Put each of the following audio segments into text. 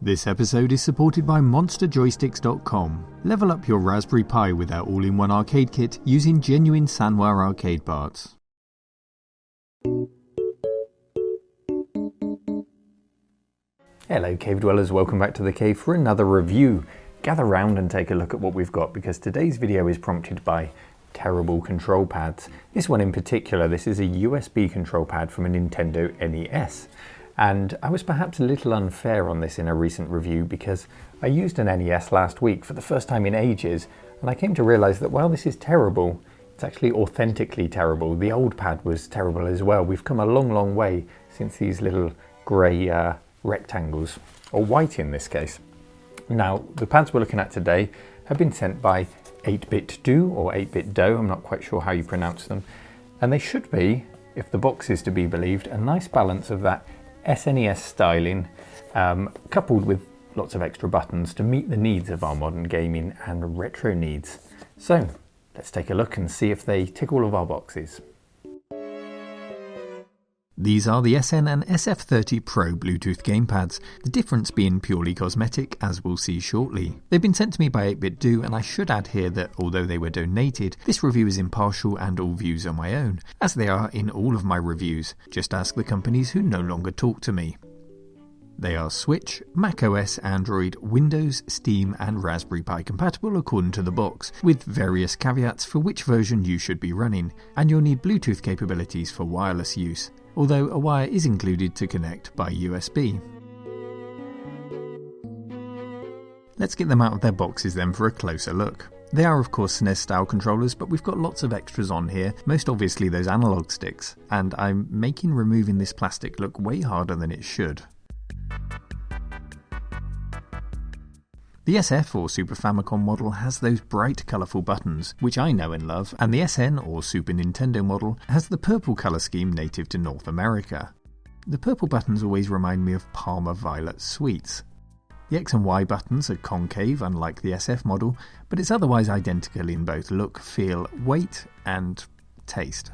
This episode is supported by MonsterJoysticks.com. Level up your Raspberry Pi with our all-in-one arcade kit using genuine Sanwa arcade parts. Hello cave dwellers, welcome back to the cave for another review. Gather round and take a look at what we've got, because today's video is prompted by terrible control pads. This one in particular, this is a USB control pad from a Nintendo NES. And I was perhaps a little unfair on this in a recent review because I used an NES last week for the first time in ages, and I came to realise that while this is terrible, it's actually authentically terrible. The old pad was terrible as well. We've come a long way since these little grey rectangles, or white in this case. Now, the pads we're looking at today have been sent by 8BitDo or 8BitDo, I'm not quite sure how you pronounce them, and they should be, if the box is to be believed, a nice balance of that SNES styling coupled with lots of extra buttons to meet the needs of our modern gaming and retro needs. So let's take a look and see if they tick all of our boxes. These are the SN and SF30 Pro Bluetooth gamepads, the difference being purely cosmetic, as we'll see shortly. They've been sent to me by 8BitDo, and I should add here that although they were donated, this review is impartial and all views are my own, as they are in all of my reviews. Just ask the companies who no longer talk to me. They are Switch, macOS, Android, Windows, Steam and Raspberry Pi compatible according to the box, with various caveats for which version you should be running, and you'll need Bluetooth capabilities for wireless use, although a wire is included to connect by USB. Let's get them out of their boxes then for a closer look. They are of course SNES style controllers, but we've got lots of extras on here, most obviously those analog sticks, and I'm making removing this plastic look way harder than it should. The SF or Super Famicom model has those bright colourful buttons, which I know and love, and the SN or Super Nintendo model has the purple colour scheme native to North America. The purple buttons always remind me of Parma Violet sweets. The X and Y buttons are concave, unlike the SF model, but it's otherwise identical in both look, feel, weight and taste.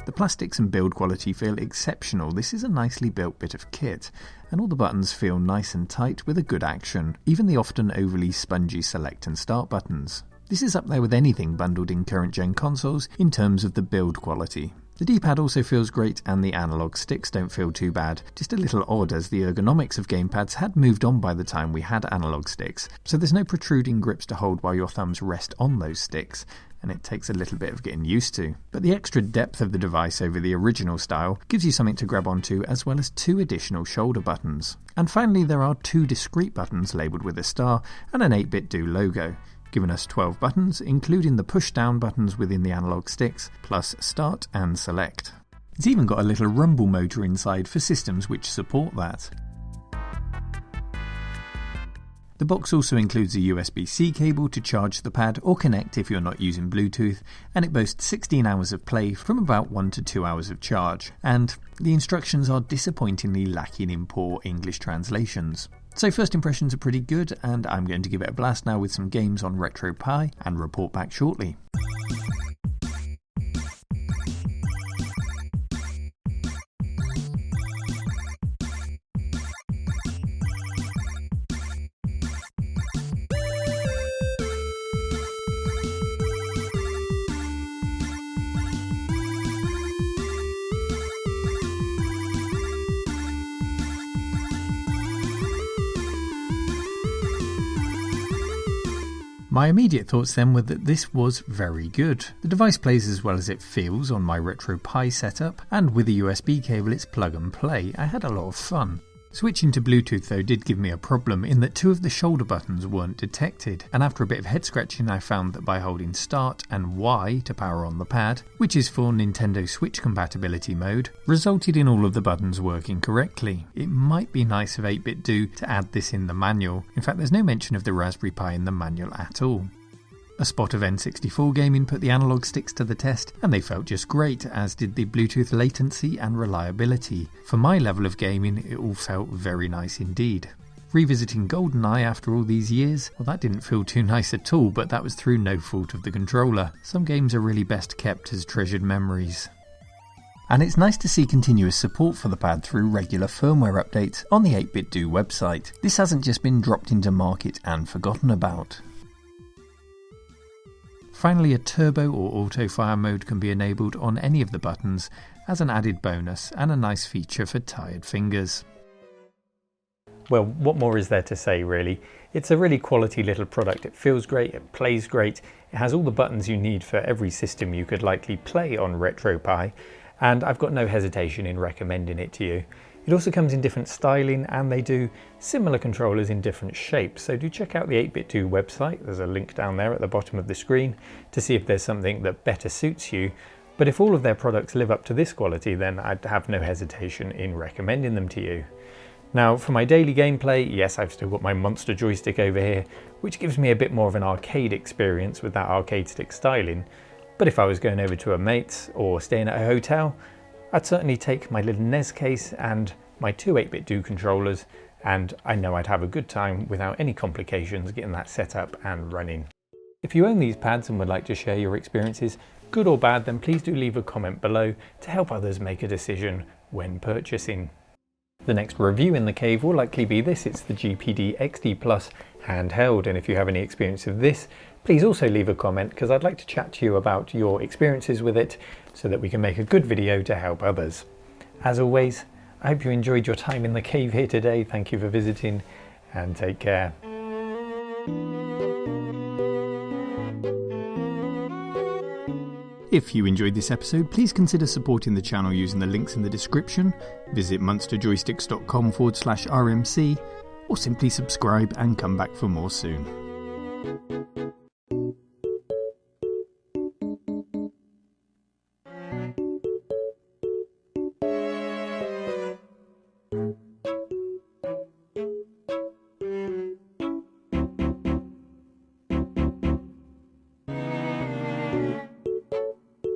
The plastics and build quality feel exceptional. This is a nicely built bit of kit, and all the buttons feel nice and tight with a good action, even the often overly spongy select and start buttons. This is up there with anything bundled in current gen consoles in terms of the build quality. The D-pad also feels great, and the analog sticks don't feel too bad, just a little odd as the ergonomics of gamepads had moved on by the time we had analog sticks, so there's no protruding grips to hold while your thumbs rest on those sticks, and it takes a little bit of getting used to. But the extra depth of the device over the original style gives you something to grab onto, as well as 2 additional shoulder buttons. And finally there are 2 discrete buttons labelled with a star and an 8BitDo logo, giving us 12 buttons, including the push-down buttons within the analog sticks, plus start and select. It's even got a little rumble motor inside for systems which support that. The box also includes a USB-C cable to charge the pad or connect if you're not using Bluetooth, and it boasts 16 hours of play from about 1 to 2 hours of charge, and the instructions are disappointingly lacking in poor English translations. So first impressions are pretty good, and I'm going to give it a blast now with some games on RetroPie and report back shortly. My immediate thoughts then were that this was very good. The device plays as well as it feels on my RetroPie setup, and with a USB cable it's plug and play. I had a lot of fun. Switching to Bluetooth though did give me a problem in that 2 of the shoulder buttons weren't detected, and after a bit of head scratching I found that by holding Start and Y to power on the pad, which is for Nintendo Switch compatibility mode, resulted in all of the buttons working correctly. It might be nice of 8BitDo to add this in the manual. In fact, there's no mention of the Raspberry Pi in the manual at all. A spot of N64 gaming put the analog sticks to the test, and they felt just great, as did the Bluetooth latency and reliability. For my level of gaming, it all felt very nice indeed. Revisiting GoldenEye after all these years, well, that didn't feel too nice at all, but that was through no fault of the controller. Some games are really best kept as treasured memories. and it's nice to see continuous support for the pad through regular firmware updates on the 8BitDo website. This hasn't just been dropped into market and forgotten about. Finally, a turbo or auto fire mode can be enabled on any of the buttons as an added bonus and a nice feature for tired fingers. Well, what more is there to say really? It's a really quality little product. It feels great, it plays great, it has all the buttons you need for every system you could likely play on RetroPie, and I've got no hesitation in recommending it to you. It also comes in different styling, and they do similar controllers in different shapes, so do check out the 8BitDo website. There's a link down there at the bottom of the screen to see if there's something that better suits you. But if all of their products live up to this quality, then I'd have no hesitation in recommending them to you. Now, for my daily gameplay, yes, I've still got my monster joystick over here, which gives me a bit more of an arcade experience with that arcade stick styling. But if I was going over to a mate's or staying at a hotel, I'd certainly take my little NES case and my two 8BitDo controllers, and I know I'd have a good time without any complications getting that set up and running. If you own these pads and would like to share your experiences, good or bad, then please do leave a comment below to help others make a decision when purchasing. The next review in the cave will likely be this. It's the GPD XD Plus handheld, and if you have any experience of this, please also leave a comment, because I'd like to chat to you about your experiences with it so that we can make a good video to help others. As always, I hope you enjoyed your time in the cave here today. Thank you for visiting, and take care. If you enjoyed this episode, please consider supporting the channel using the links in the description, visit monsterjoysticks.com/RMC, or simply subscribe and come back for more soon.